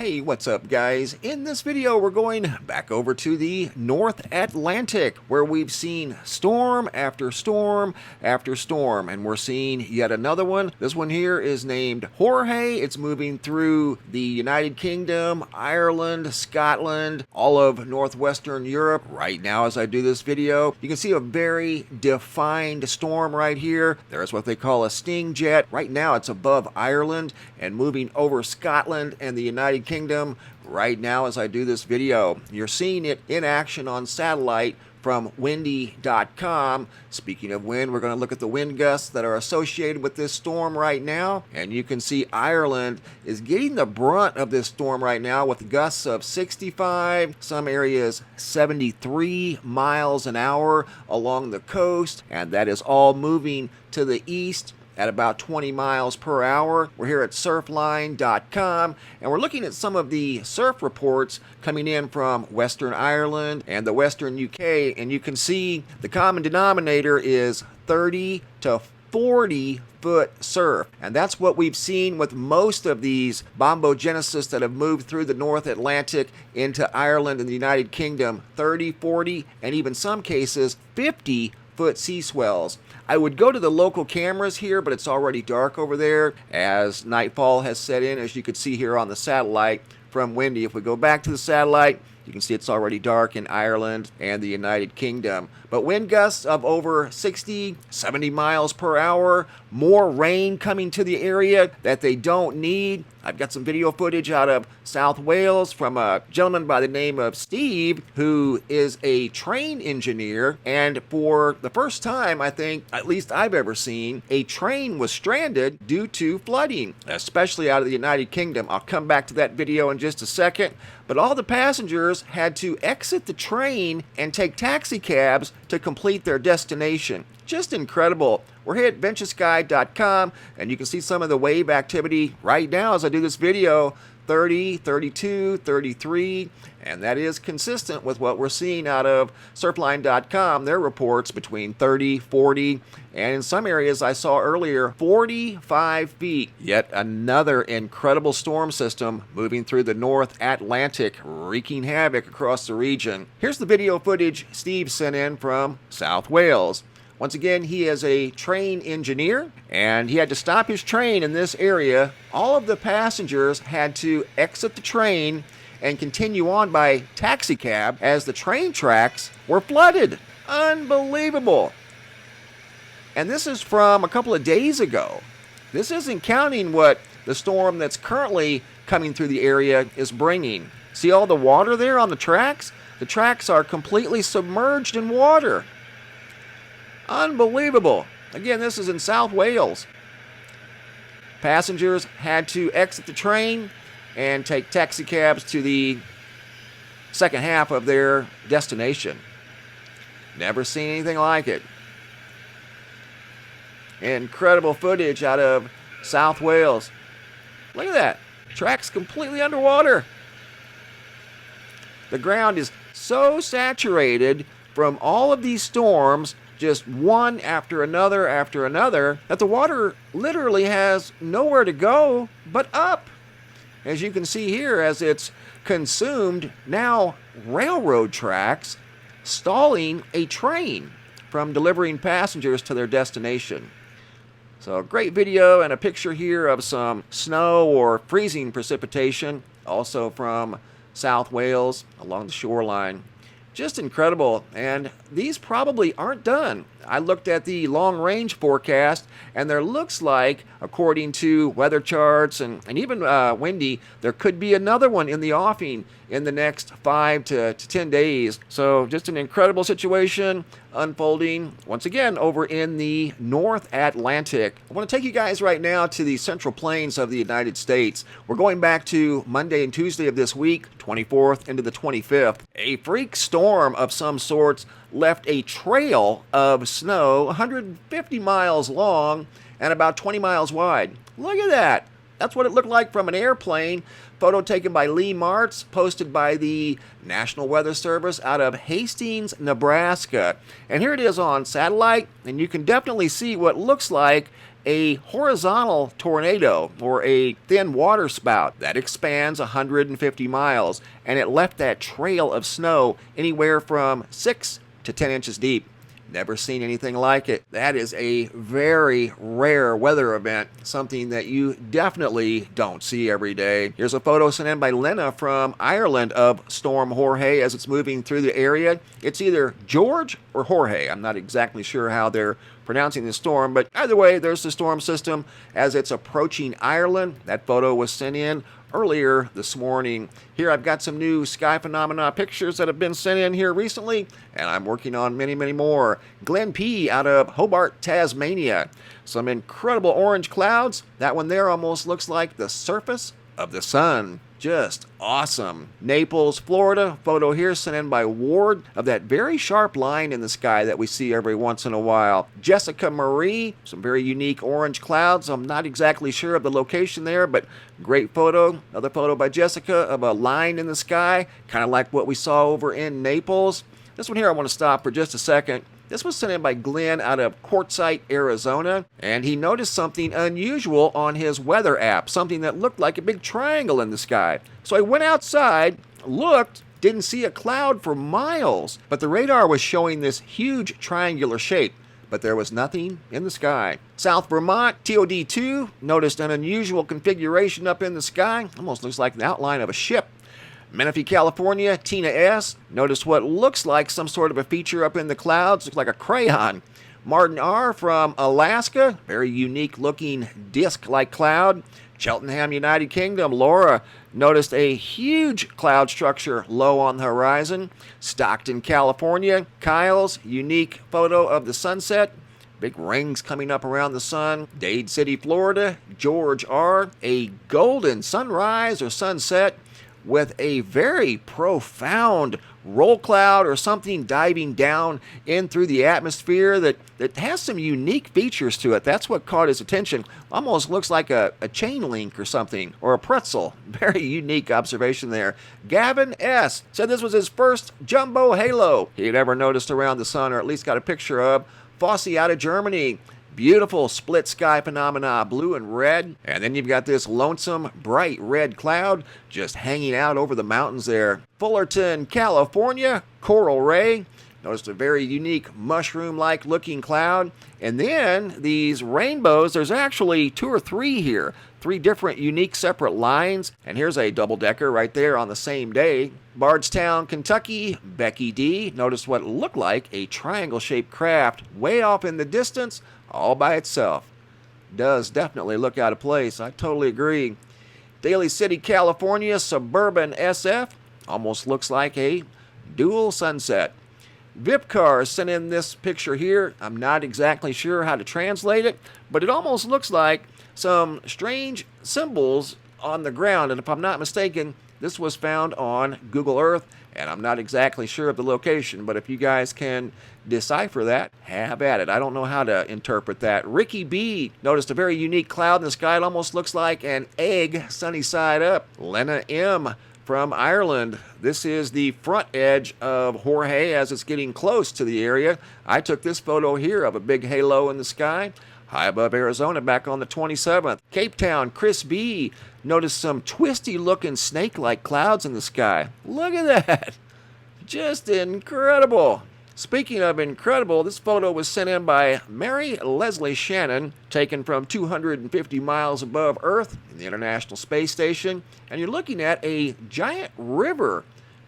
Hey, what's up guys? In this video we're going back over to the North Atlantic where we've seen storm after storm after storm, and we're seeing yet another one. This one here is named Jorge. It's moving through the United Kingdom, Ireland, Scotland, all of northwestern Europe right now as I do this video. You can see a very defined storm right here. There's what they call a sting jet. Right now it's above Ireland and moving over Scotland and the United Kingdom right now as I do this video. You're seeing it in action on satellite from windy.com. Speaking of wind, we're going to look at the wind gusts that are associated with this storm right now, and you can see Ireland is getting the brunt of this storm right now with gusts of 65, some areas 73 miles an hour along the coast, and that is all moving to the east at about 20 miles per hour. We're here at surfline.com and we're looking at some of the surf reports coming in from Western Ireland and the Western UK, and you can see the common denominator is 30 to 40 foot surf, and that's what we've seen with most of these bombogenesis that have moved through the North Atlantic into Ireland and the United Kingdom. 30, 40, and even some cases 50 foot sea swells. I would go to the local cameras here, but it's already dark over there as nightfall has set in, as you could see here on the satellite from Windy. If we go back to the satellite, you can see it's already dark in Ireland and the United Kingdom. But wind gusts of over 60, 70 miles per hour, more rain coming to the area that they don't need. I've got some video footage out of South Wales from a gentleman by the name of Steve, who is a train engineer, and for the first time, I think, at least I've ever seen, a train was stranded due to flooding, especially out of the United Kingdom. I'll come back to that video in just a second, but all the passengers had to exit the train and take taxi cabs to complete their destination. Just incredible. We're here at VentureSky.com, and you can see some of the wave activity right now as I do this video. 30, 32, 33, and that is consistent with what we're seeing out of surfline.com. Their reports between 30, 40, and in some areas I saw earlier 45 feet. Yet another incredible storm system moving through the North Atlantic, wreaking havoc across the region. Here's the video footage Steve sent in from South Wales. Once again, he is a train engineer, and he had to stop his train in this area. All of the passengers had to exit the train and continue on by taxi cab as the train tracks were flooded. Unbelievable. And this is from a couple of days ago. This isn't counting what the storm that's currently coming through the area is bringing. See all the water there on the tracks? The tracks are completely submerged in water. Unbelievable. Again, this is in South Wales. Passengers had to exit the train and take taxi cabs to the second half of their destination. Never seen anything like it. Incredible footage out of South Wales. Look at that. Tracks completely underwater. The ground is so saturated from all of these storms, just one after another, that the water literally has nowhere to go but up. As you can see here, as it's consumed now railroad tracks, stalling a train from delivering passengers to their destination. So a great video and a picture here of some snow or freezing precipitation, also from South Wales along the shoreline. Just incredible, and these probably aren't done. I looked at the long-range forecast, and there looks like, according to weather charts and even Windy, there could be another one in the offing in the next 5 to 10 days. So just an incredible situation unfolding once again over in the North Atlantic. I want to take you guys right now to the Central Plains of the United States. We're going back to Monday and Tuesday of this week, 24th into the 25th. A freak storm of some sorts left a trail of snow 150 miles long and about 20 miles wide. Look at that. That's what it looked like from an airplane. Photo taken by Lee Martz, posted by the National Weather Service out of Hastings, Nebraska. And here it is on satellite, and you can definitely see what looks like a horizontal tornado or a thin water spout that expands 150 miles, and it left that trail of snow anywhere from 6 to 10 inches deep. Never seen anything like it. That is a very rare weather event, something that you definitely don't see every day. Here's a photo sent in by Lena from Ireland of Storm Jorge as it's moving through the area. It's either George or Jorge. I'm not exactly sure how they're pronouncing the storm, but either way, there's the storm system as it's approaching Ireland. That photo was sent in earlier this morning. Here I've got some new sky phenomena pictures that have been sent in here recently, and I'm working on many, many more. Glenn P. out of Hobart, Tasmania. Some incredible orange clouds. That one there almost looks like the surface of the sun. Just awesome. Naples, Florida. Photo here sent in by WARDT of that very sharp line in the sky that we see every once in a while. Jessica Marie, some very unique orange clouds. I'm not exactly sure of the location there, but great photo. Another photo by Jessica of a line in the sky, kind of like what we saw over in Naples. This one here I want to stop for just a second. This was sent in by Glenn out of QUARTZITE, Arizona, and he noticed something unusual on his weather app, something that looked like a big triangle in the sky. So I went outside, looked, didn't see a cloud for miles, but the radar was showing this huge triangular shape, but there was nothing in the sky. South Vermont, TOD2, noticed an unusual configuration up in the sky, almost looks like the outline of a ship. Menifee, California, Tina S. noticed what looks like some sort of a feature up in the clouds. Looks like a crayon. Martin R. from Alaska. Very unique looking disc-like cloud. Cheltenham, United Kingdom. Laura noticed a huge cloud structure low on the horizon. Stockton, California. Kyle's unique photo of the sunset. Big rings coming up around the sun. Dade City, Florida. George R. A golden sunrise or sunset with a very profound roll cloud or something diving down in through the atmosphere that has some unique features to it. That's what caught his attention. Almost looks like a chain link or something, or a pretzel. Very unique observation there. Gavin S. said this was his first jumbo halo he had ever noticed around the sun, or at least got a picture of. Fossey out of Germany. Beautiful split sky phenomena, blue and red. And then you've got this lonesome, bright red cloud just hanging out over the mountains there. Fullerton, California, coral ray. Noticed a very unique mushroom-like looking cloud. And then these rainbows, there's actually 2 or 3 here. 3 different unique separate lines. And here's a double-decker right there on the same day. Bardstown, Kentucky, Becky D. Noticed what looked like a triangle-shaped craft way off in the distance, all by itself. Does definitely look out of place. I totally agree. Daly City, California, SUBURBANSF. Almost looks like a dual sunset. Vipcar sent in this picture here. I'm not exactly sure how to translate it, but it almost looks like some strange symbols on the ground. And if I'm not mistaken, this was found on Google Earth, and I'm not exactly sure of the location, but if you guys can decipher that, have at it. I don't know how to interpret that. Ricky B. noticed a very unique cloud in the sky. It almost looks like an egg sunny side up. Lena M. from Ireland. This is the front edge of Jorge as it's getting close to the area. I took this photo here of a big halo in the sky, high above Arizona back on the 27th. Cape Town, Chris B. noticed some twisty-looking snake-like clouds in the sky. Look at that. Just incredible. Speaking of incredible, this photo was sent in by MARYLESLIESHANNON, taken from 250 miles above Earth in the International Space Station. And you're looking at a giant river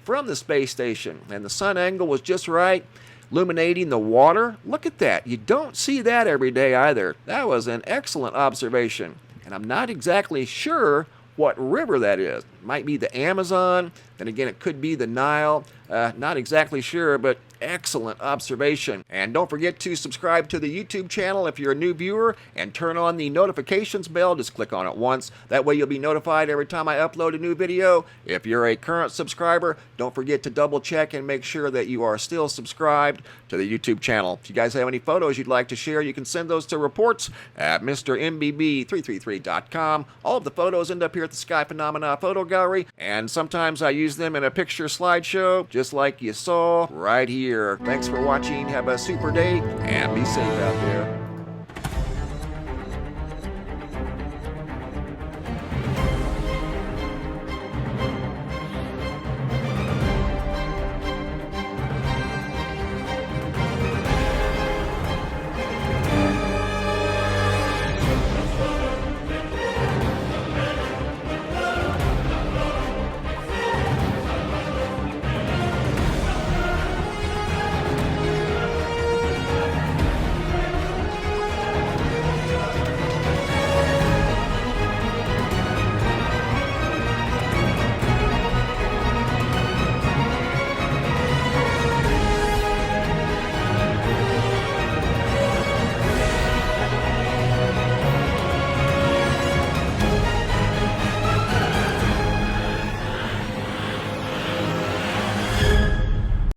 from the space station. And the sun angle was just right, illuminating the water. Look at that. You don't see that every day either. That was an excellent observation. And I'm not exactly sure what river that is. It might be the Amazon, then again it could be the Nile. Not exactly sure, but excellent observation. And don't forget to subscribe to the YouTube channel if you're a new viewer, and turn on the notifications bell. Just click on it once. That way you'll be notified every time I upload a new video. If you're a current subscriber, don't forget to double check and make sure that you are still subscribed to the YouTube channel. If you guys have any photos you'd like to share, you can send those to reports at MrMBB333.com. All of the photos end up here at the Sky Phenomena Photo Gallery, and sometimes I use them in a picture slideshow, just like you saw right here. Thanks for watching. Have a super day, and be safe out there.